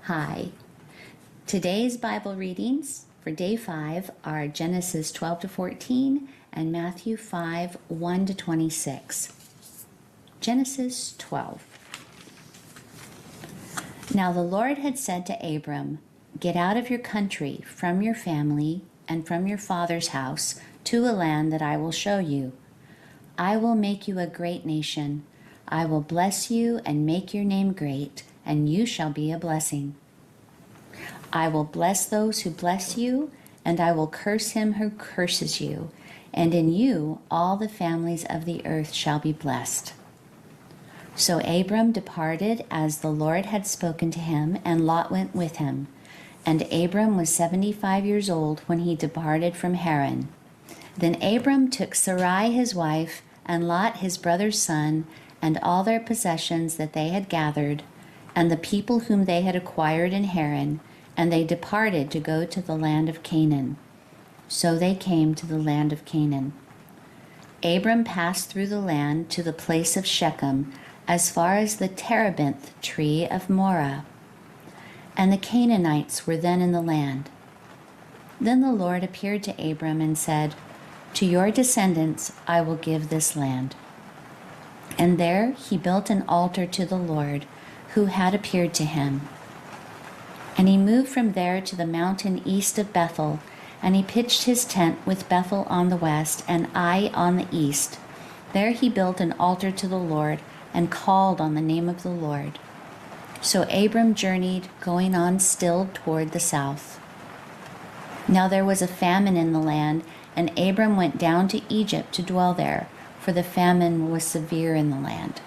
Hi. Today's Bible readings for day 5 are Genesis 12 to 14 and Matthew 5, 1 to 26. Genesis 12. Now the Lord had said to Abram, "Get out of your country, from your family, and from your father's house, to a land that I will show you. I will make you a great nation. I will bless you and make your name great, and you shall be a blessing. I will bless those who bless you, and I will curse him who curses you, and in you all the families of the earth shall be blessed." So Abram departed as the Lord had spoken to him, and Lot went with him. And Abram was 75 years old when he departed from Haran. Then Abram took Sarai his wife, and Lot his brother's son, and all their possessions that they had gathered, and the people whom they had acquired in Haran, and they departed to go to the land of Canaan. So they came to the land of Canaan. Abram passed through the land to the place of Shechem, as far as the terebinth tree of Moreh. And the Canaanites were then in the land. Then the Lord appeared to Abram and said, "To your descendants I will give this land." And there he built an altar to the Lord, who had appeared to him. And he moved from there to the mountain east of Bethel, and he pitched his tent with Bethel on the west and Ai on the east. There he built an altar to the Lord and called on the name of the Lord. So Abram journeyed, going on still toward the south. Now there was a famine in the land, and Abram went down to Egypt to dwell there, for the famine was severe in the land.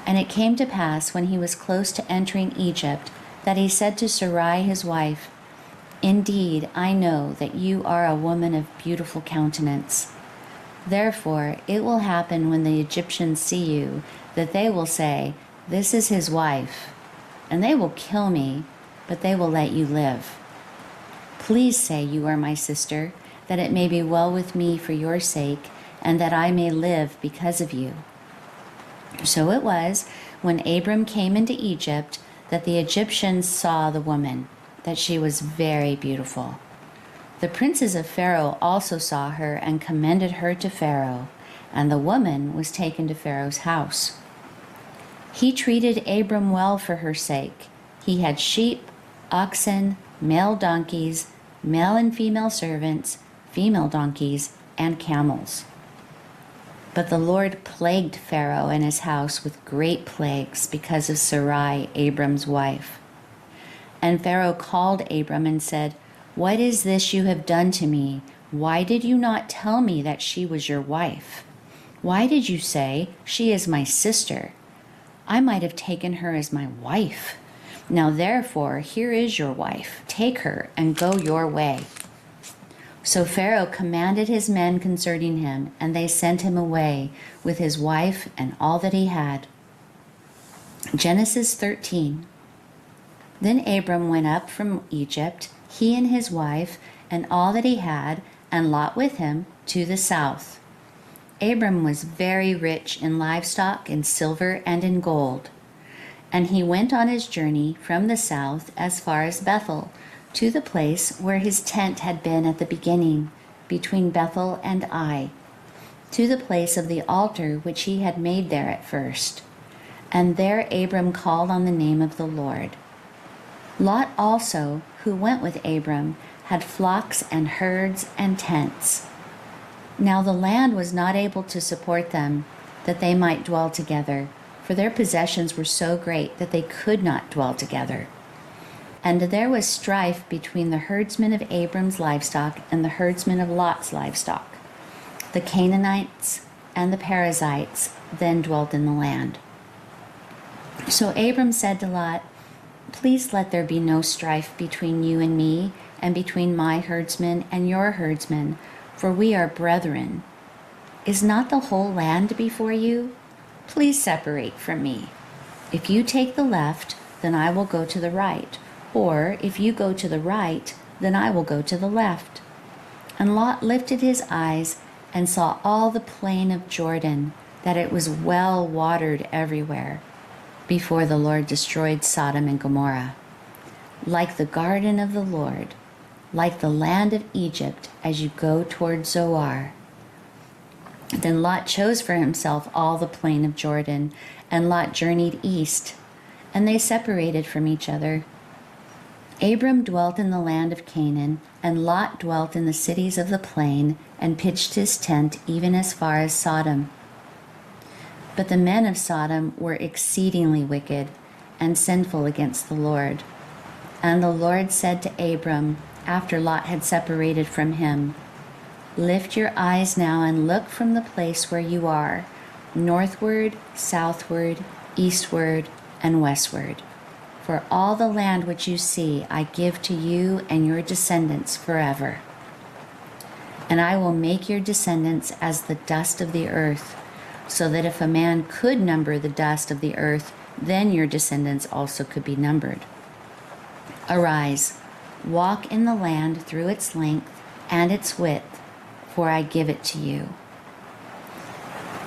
And it came to pass, when he was close to entering Egypt, that he said to Sarai his wife, "Indeed, I know that you are a woman of beautiful countenance. Therefore it will happen when the Egyptians see you, that they will say, 'This is his wife,' and they will kill me, but they will let you live. Please say you are my sister, that it may be well with me for your sake, and that I may live because of you." So it was, when Abram came into Egypt, that the Egyptians saw the woman, that she was very beautiful. The princes of Pharaoh also saw her and commended her to Pharaoh, and the woman was taken to Pharaoh's house. He treated Abram well for her sake. He had sheep, oxen, male donkeys, male and female servants, female donkeys, and camels. But the Lord plagued Pharaoh and his house with great plagues because of Sarai, Abram's wife. And Pharaoh called Abram and said, "What is this you have done to me? Why did you not tell me that she was your wife? Why did you say, 'She is my sister'? I might have taken her as my wife. Now therefore, here is your wife. Take her and go your way." So Pharaoh commanded his men concerning him, and they sent him away with his wife and all that he had. Genesis 13. Then Abram went up from Egypt, he and his wife, and all that he had, and Lot with him, to the south. Abram was very rich in livestock, in silver, and in gold. And he went on his journey from the south as far as Bethel, to the place where his tent had been at the beginning, between Bethel and Ai, to the place of the altar which he had made there at first. And there Abram called on the name of the Lord. Lot also, who went with Abram, had flocks and herds and tents. Now the land was not able to support them, that they might dwell together, for their possessions were so great that they could not dwell together. And there was strife between the herdsmen of Abram's livestock and the herdsmen of Lot's livestock. The Canaanites and the Perizzites then dwelt in the land. So Abram said to Lot, "Please let there be no strife between you and me, and between my herdsmen and your herdsmen, for we are brethren. Is not the whole land before you? Please separate from me. If you take the left, then I will go to the right. Or if you go to the right, then I will go to the left." And Lot lifted his eyes and saw all the plain of Jordan, that it was well watered everywhere, before the Lord destroyed Sodom and Gomorrah. like the garden of the Lord, like the land of Egypt as you go toward Zoar." Then Lot chose for himself all the plain of Jordan, and Lot journeyed east, and they separated from each other. Abram dwelt in the land of Canaan, and Lot dwelt in the cities of the plain, and pitched his tent even as far as Sodom. But the men of Sodom were exceedingly wicked and sinful against the Lord. And the Lord said to Abram, after Lot had separated from him, "Lift your eyes now and look from the place where you are, northward, southward, eastward, and westward. For all the land which you see I give to you and your descendants forever. And I will make your descendants as the dust of the earth, so that if a man could number the dust of the earth, then your descendants also could be numbered. Arise, walk in the land through its length and its width, for I give it to you."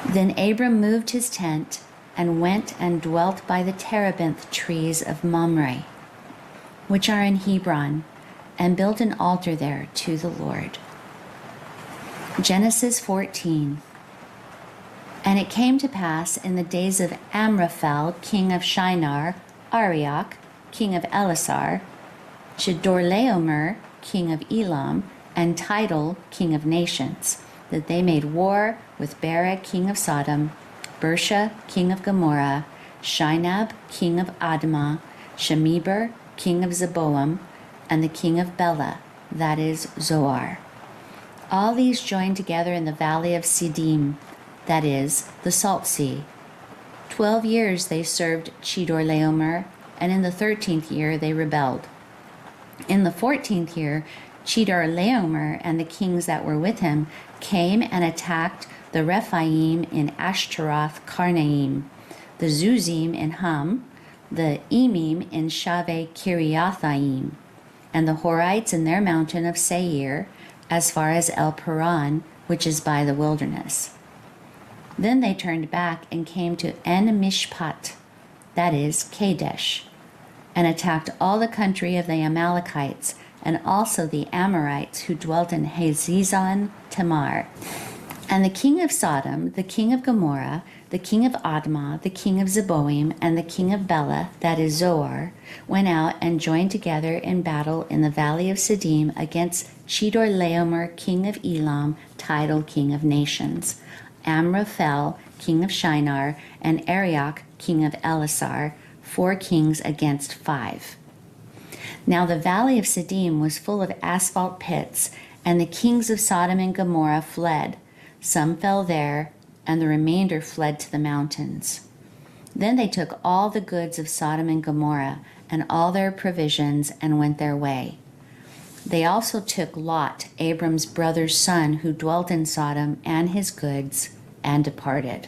Then Abram moved his tent and went and dwelt by the terebinth trees of Mamre, which are in Hebron, and built an altar there to the Lord. Genesis 14. And it came to pass in the days of Amraphel, king of Shinar, Arioch, king of Elasar, Chedorlaomer, king of Elam, and Tidal, king of nations, that they made war with Bera, king of Sodom, Bersha, king of Gomorrah, Shinab, king of Admah, Shemeber, king of Zeboam, and the king of Bela, that is, Zoar. All these joined together in the valley of Siddim, that is, the Salt Sea. 12 years they served Chedorlaomer, and in the 13th year they rebelled. In the 14th year, Chedorlaomer and the kings that were with him came and attacked the Rephaim in Ashtaroth Karnaim, the Zuzim in Ham, the Emim in Shaveh Kiriathaim, and the Horites in their mountain of Seir, as far as El Paran, which is by the wilderness. Then they turned back and came to En Mishpat, that is, Kadesh, and attacked all the country of the Amalekites, and also the Amorites who dwelt in Hazezon Tamar. And the king of Sodom, the king of Gomorrah, the king of Admah, the king of Zeboim, and the king of Bela, that is Zoar, went out and joined together in battle in the valley of Siddim against Chedorlaomer, king of Elam, Tidal, king of nations, Amraphel, king of Shinar, and Arioch, king of Elasar, 4 kings against 5. Now the valley of Siddim was full of asphalt pits, and the kings of Sodom and Gomorrah fled. Some fell there, and the remainder fled to the mountains. Then they took all the goods of Sodom and Gomorrah, and all their provisions, and went their way. They also took Lot, Abram's brother's son, who dwelt in Sodom, and his goods, and departed.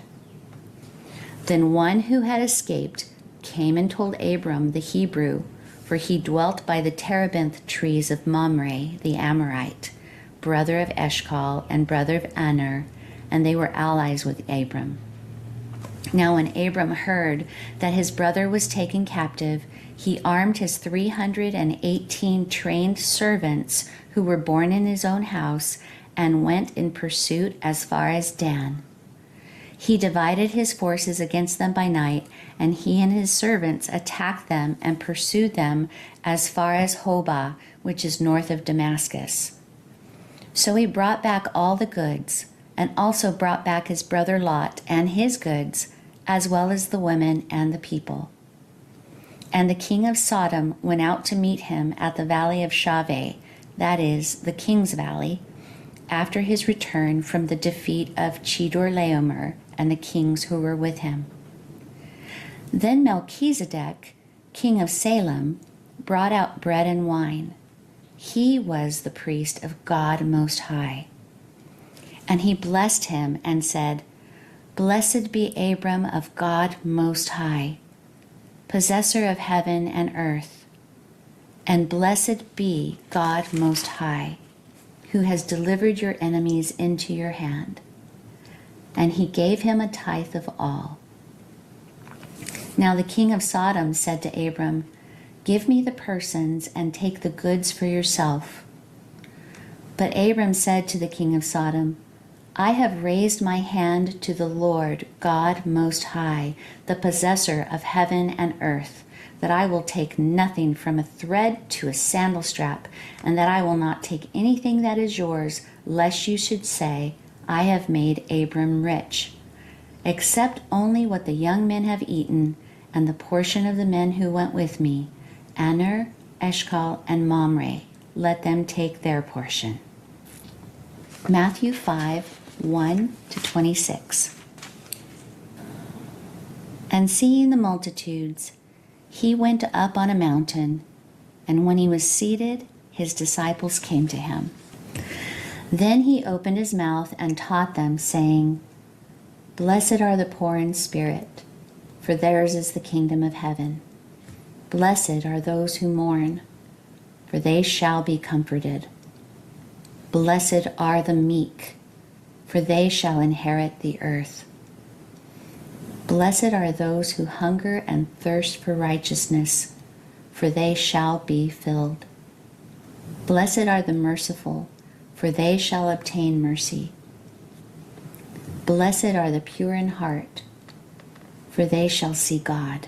Then one who had escaped came and told Abram the Hebrew, for he dwelt by the terebinth trees of Mamre, the Amorite, brother of Eshcol and brother of Aner, and they were allies with Abram. Now when Abram heard that his brother was taken captive, he armed his 318 trained servants who were born in his own house, and went in pursuit as far as Dan. He divided his forces against them by night, and he and his servants attacked them and pursued them as far as Hobah, which is north of Damascus. So he brought back all the goods, and also brought back his brother Lot and his goods, as well as the women and the people. And the king of Sodom went out to meet him at the valley of Shaveh, that is, the king's valley, after his return from the defeat of Chedorlaomer and the kings who were with him. Then Melchizedek, king of Salem, brought out bread and wine. He was the priest of God Most High. And he blessed him and said, "Blessed be Abram of God Most High, possessor of heaven and earth, and blessed be God Most High, who has delivered your enemies into your hand." And he gave him a tithe of all. Now the king of Sodom said to Abram, Give me the persons and take the goods for yourself." But Abram said to the king of Sodom, "I have raised my hand to the Lord God Most High, the possessor of heaven and earth, that I will take nothing from a thread to a sandal strap, and that I will not take anything that is yours, lest you should say, 'I have made Abram rich,' except only what the young men have eaten, and the portion of the men who went with me, Aner, Eshcol, and Mamre. Let them take their portion." Matthew 5:1-26. And seeing the multitudes, he went up on a mountain, and when he was seated, his disciples came to him. Then he opened his mouth and taught them, saying, "Blessed are the poor in spirit, for theirs is the kingdom of heaven. Blessed are those who mourn, for they shall be comforted. Blessed are the meek, for they shall inherit the earth. Blessed are those who hunger and thirst for righteousness, for they shall be filled. Blessed are the merciful, for they shall obtain mercy. Blessed are the pure in heart, for they shall see God.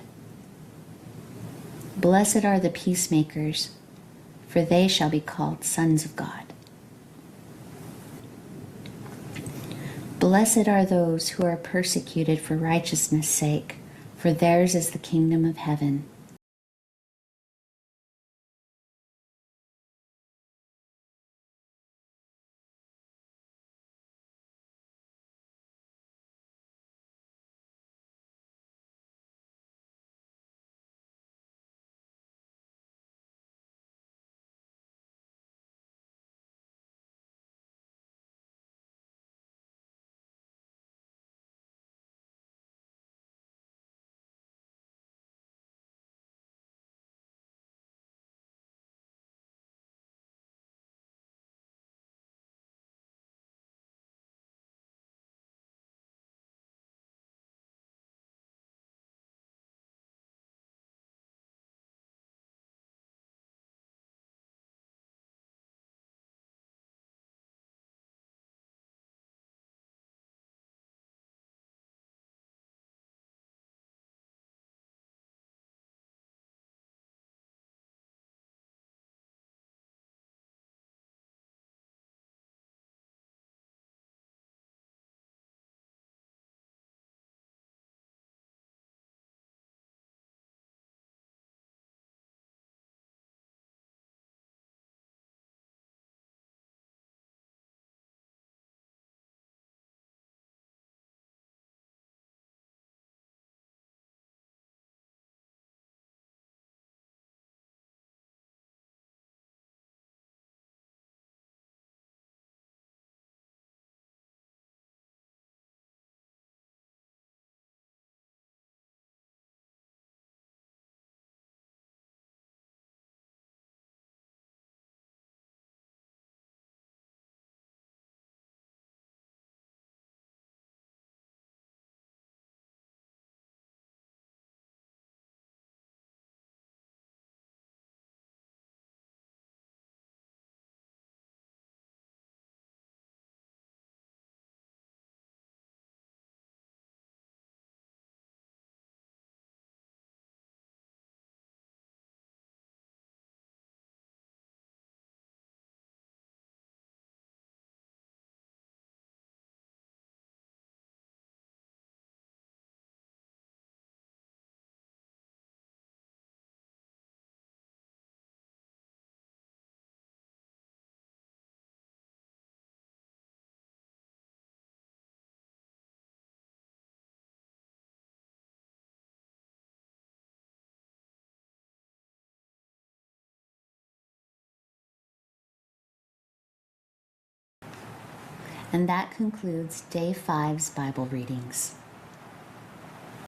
Blessed are the peacemakers, for they shall be called sons of God. Blessed are those who are persecuted for righteousness' sake, for theirs is the kingdom of heaven. And that concludes Day 5's Bible readings.